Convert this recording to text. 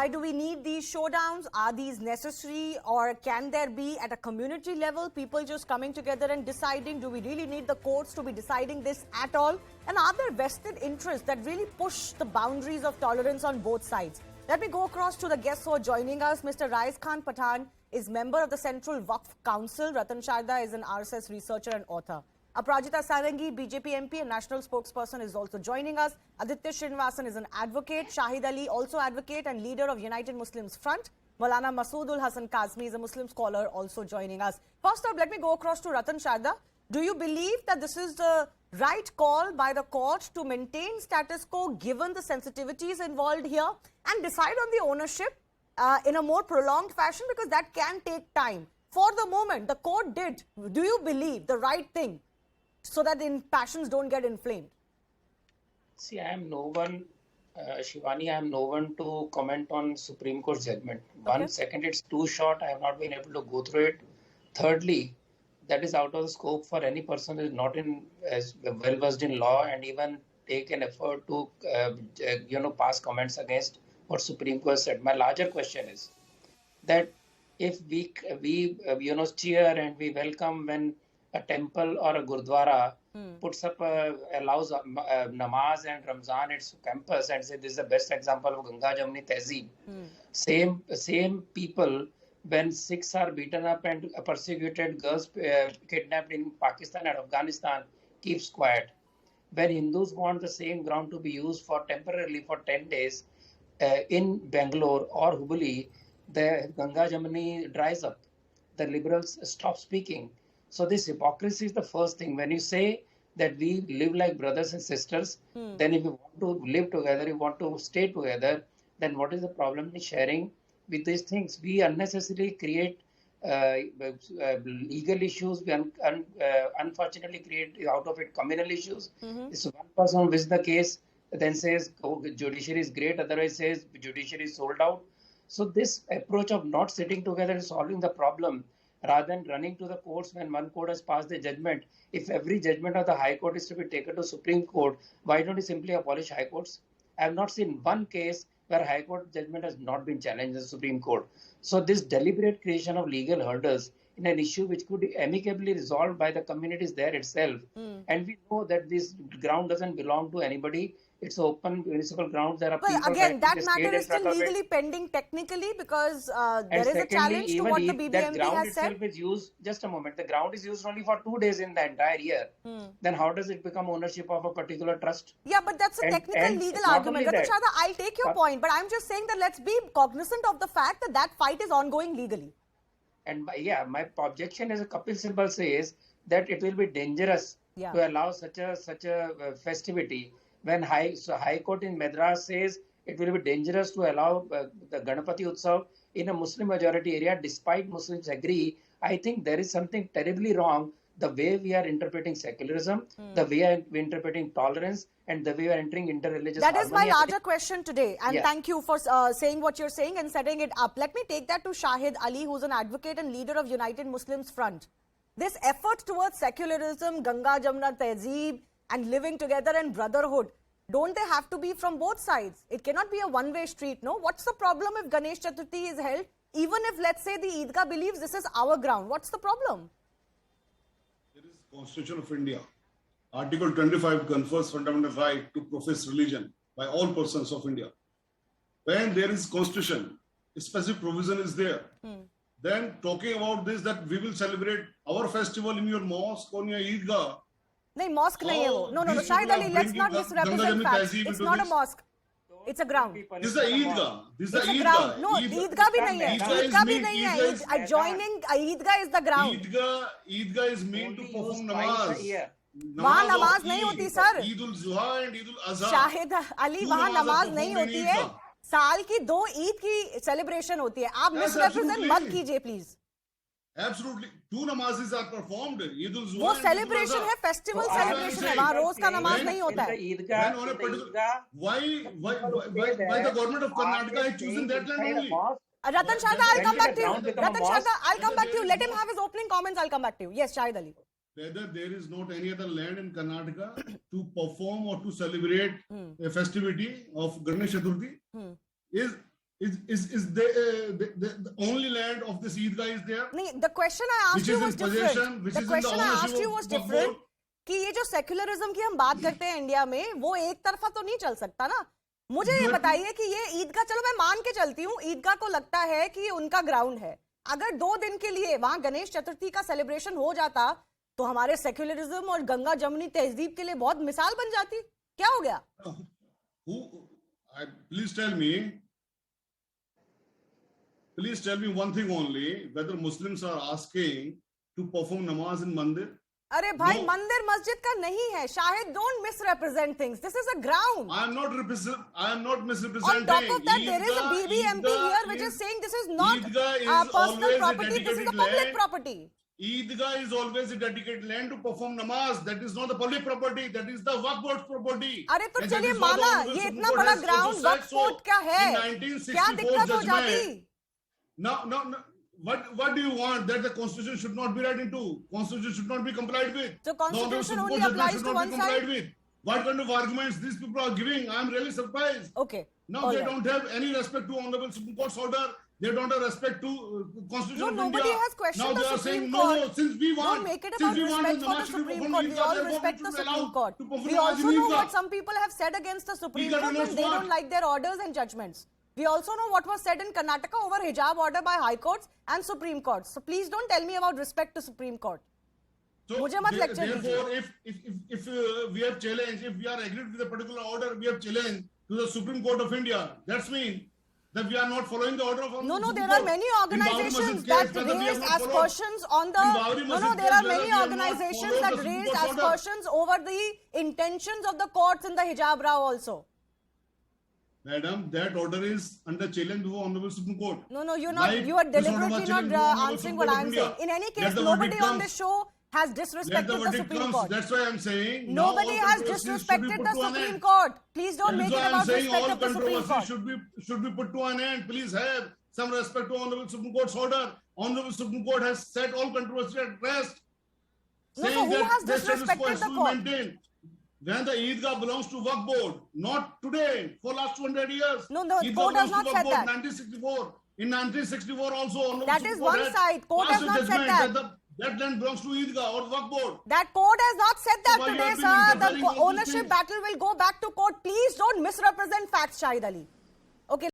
Why do we need these showdowns? Are these necessary, or can there be at a community level people just coming together and deciding? Do we really need the courts to be deciding this at all? And are there vested interests that really push the boundaries of tolerance on both sides? Let me go across to the guests who are joining us. Mr. Rais Khan Pathan is member of the Central Waqf Council. Ratan Sharda is an RSS researcher and author. Aparajita Sarangi, BJP MP and national spokesperson, is also joining us. Aditya Srinivasan is an advocate. Shahid Ali, also advocate and leader of United Muslims Front. Maulana Masoodul Hasan Kazmi is a Muslim scholar, also joining us. First up, let me go across to Ratan Sharda. Do you believe that this is the right call by the court to maintain status quo given the sensitivities involved here and decide on the ownership in a more prolonged fashion, because that can take time? For the moment, the court did, do you believe, the right thing so that the passions don't get inflamed? See, I am no one, Shivani, I am no one to comment on Supreme Court judgment. Okay. 1 second, it's too short. I have not been able to go through it. Thirdly, that is out of the scope for any person who is not as well versed in law and even take an effort to, pass comments against what Supreme Court said. My larger question is that if we cheer and we welcome when a temple or a gurdwara puts up allows namaz and Ramzan its campus and say this is the best example of Ganga Jamni Tehzeeb. Same people, when Sikhs are beaten up and persecuted, girls kidnapped in Pakistan and Afghanistan, keeps quiet. When Hindus want the same ground to be used for temporarily for 10 days in Bangalore or Hubli, the Ganga Jamni dries up. The liberals stop speaking. So this hypocrisy is the first thing. When you say that we live like brothers and sisters, then if you want to live together, you want to stay together, then what is the problem in sharing with these things? We unnecessarily create legal issues. We unfortunately create out of it communal issues. So one person wins the case, then says, oh, judiciary is great, otherwise says judiciary is sold out. So this approach of not sitting together and solving the problem, rather than running to the courts when one court has passed the judgment, if every judgment of the High Court is to be taken to Supreme Court, why don't you simply abolish High Courts? I have not seen one case where High Court judgment has not been challenged in the Supreme Court. So this deliberate creation of legal hurdles in an issue which could be amicably resolved by the communities there itself. And we know that this ground doesn't belong to anybody. It's open municipal ground. There are well, people again, that practicing matter is state still in front of legally it. pending technically, because there And is a secondly, challenge to even what the if that BBMP ground has itself said. is used, just a moment, the ground is used only for 2 days in the entire year. Then how does it become ownership of a particular trust? Yeah, but that's a technical legal argument. Ratan Sharda, I'll take your point, but I'm just saying that let's be cognizant of the fact that that fight is ongoing legally. And my objection, as Kapil Sibal says, that it will be dangerous to allow such a festivity. When High Court in Madras says it will be dangerous to allow the Ganapati Utsav in a Muslim majority area, despite Muslims agree, I think there is something terribly wrong the way we are interpreting secularism, the way we are interpreting tolerance, and the way we are entering interreligious harmony. That is my larger question question today. And thank you for saying what you're saying and setting it up. Let me take that to Shahid Ali, who's an advocate and leader of United Muslims Front. This effort towards secularism, Ganga Jamna Tehzeeb, and living together and brotherhood, don't they have to be from both sides? It cannot be a one-way street, no? What's the problem if Ganesh Chaturthi is held? Even if, let's say, the Eidgah believes this is our ground, what's the problem? There is Constitution of India. Article 25 confers fundamental right to profess religion by all persons of India. When there is Constitution, a specific provision is there. Then talking about this, that we will celebrate our festival in your mosque, on your Eidgah. No, mosque nahi hai wo. No, Shahid Ali, let's not misrepresent facts. It's not a mosque. It's a ground. This is the Eidgah. This is the It's a Eidgah. ground. No, Eidgah bhi nahi hai. Eidgah bhi nahi hai. Adjoining Eidgah is the ground. Eidgah is meant to perform namaz. वहाँ नमाज नहीं होती sir. Eid ul-Zuha and Eid ul-Azha. Shahid Ali, वहाँ नमाज नहीं होती है. साल की 2 ईद की सेलिब्रेशन होती है. आप मिसरेप्रेजेंट मत कीजिए please. Absolutely, 2 namazes are performed. Eid ul-Zuha. वो सेलिब्रेशन है, फेस्टिवल सेलिब्रेशन है. वहाँ रोज का नमाज नहीं होता है. Why the government of Karnataka is choosing that land only? Ratan Sharda, I'll come back to you. Ratan Sharda, I'll come back to you. Let him have his opening comments. I'll come back to you. Yes, Shahid Ali. Whether there is not any other land in Karnataka to perform or to celebrate a festivity of Ganesh Chaturthi is the only land of this Eidgah is there? नहीं, the question I asked Which you is in was different. possession, which The is in the question I asked ownership you of was Waqf different. Board. कि ये जो secularism की हम बात करते हैं India में, वो एक तरफा तो नहीं चल सकता ना. मुझे ये बताइए कि ये ईदगाह, चलो मैं मान के चलती हूँ, ईदगाह को लगता है कि उनका ग्राउंड है. अगर 2 दिन के लिए वहां गणेश चतुर्थी का सेलिब्रेशन हो जाता तो हमारे सेक्युलरिज्म और गंगा जमुनी तहजीब के लिए बहुत मिसाल बन जाती. क्या हो गया? Please tell me one thing only, whether Muslims are asking to perform namaz in mandir? अरे भाई, No. मंदिर मस्जिद का नहीं है. Shahid, don't misrepresent things. This is a ground. I am not On misrepresenting. top of that, there is a BBMP here which is saying this is not personal property, this is a public property. Eidgah is always a dedicated land to perform namaz. That is not the public property. That is the Waqf Board's property. अरे तो And that चलिए is what the माना Honorable ये Supreme इतना Court बड़ा has also ground said Waqf board so का है, in क्या 1964 दिक्कत हो जाती? judgment. No. What do you want? That the constitution should not be read into. Constitution should not be complied with. So The Honorable constitution Supreme only Court applies judgment to should one not be complied side? with. What kind of arguments these people are giving? I am really surprised. Okay. Now all they right. don't have any respect to Honorable Supreme Court's order. They don't have respect to Constitution No, of nobody India. has questioned Now the they are Supreme saying Court. no. Since we want, Don't make it since about we want respect the for the namaz to be Supreme performed Court. in We Eidgah, all therefore respect we the should be Supreme allowed Court. to perform We namaz also in know Eidgah. what some people have said against the Supreme Eidgah Court when denotes they what? don't like their orders and judgments. We also know what was said in Karnataka over hijab order by High Courts and Supreme Court. So please don't tell me about respect to Supreme Court. So मुझे मत lecture therefore, if we have challenged, if we are agreed with a particular order, we have challenged to the Supreme Court of India. That's mean that we are not following the order of No, Supreme there Court. are many In Babri organizations Masjid that case, whether we have raise not followed- aspersions on the... In Babri No, Masjid there case, are whether many we have not organizations followed that the Supreme raise Court's order. aspersions over the intentions of the courts in the hijab row also. Madam, that order is under challenge before Honorable Supreme Court. No, you're not. Like You are this order was deliberately challenged not before Honorable answering Supreme what Court of I'm India. saying. In any Let case, the nobody verdict on comes. this show has Let the disrespected the verdict Supreme comes. Court. That's why I'm saying now Nobody all has controversies should be disrespected put the to an Supreme end. Court. Please don't That make is it why I'm about saying respect all of the Supreme Court. controversies should be put to an end. Please have some respect to Honorable Supreme Court's order. Honorable Supreme Court has set all controversies at rest, No, so saying who has that status quo disrespected has the to be court? maintained. When the Eidgah belongs to Waqf Board, not today, for last 200 years. No, the Eidgah court has belongs not to Waqf said Board, that. 1964. In 1964 also, Honorable That Supreme is Court one had side. Court passed has a not said judgment that. that land belongs to Eidgah or Waqf Board. That court has not said that why you today, have been sir. interfering The all these ownership things? battle will go back to court. Please don't misrepresent facts, Shahid Ali. Okay.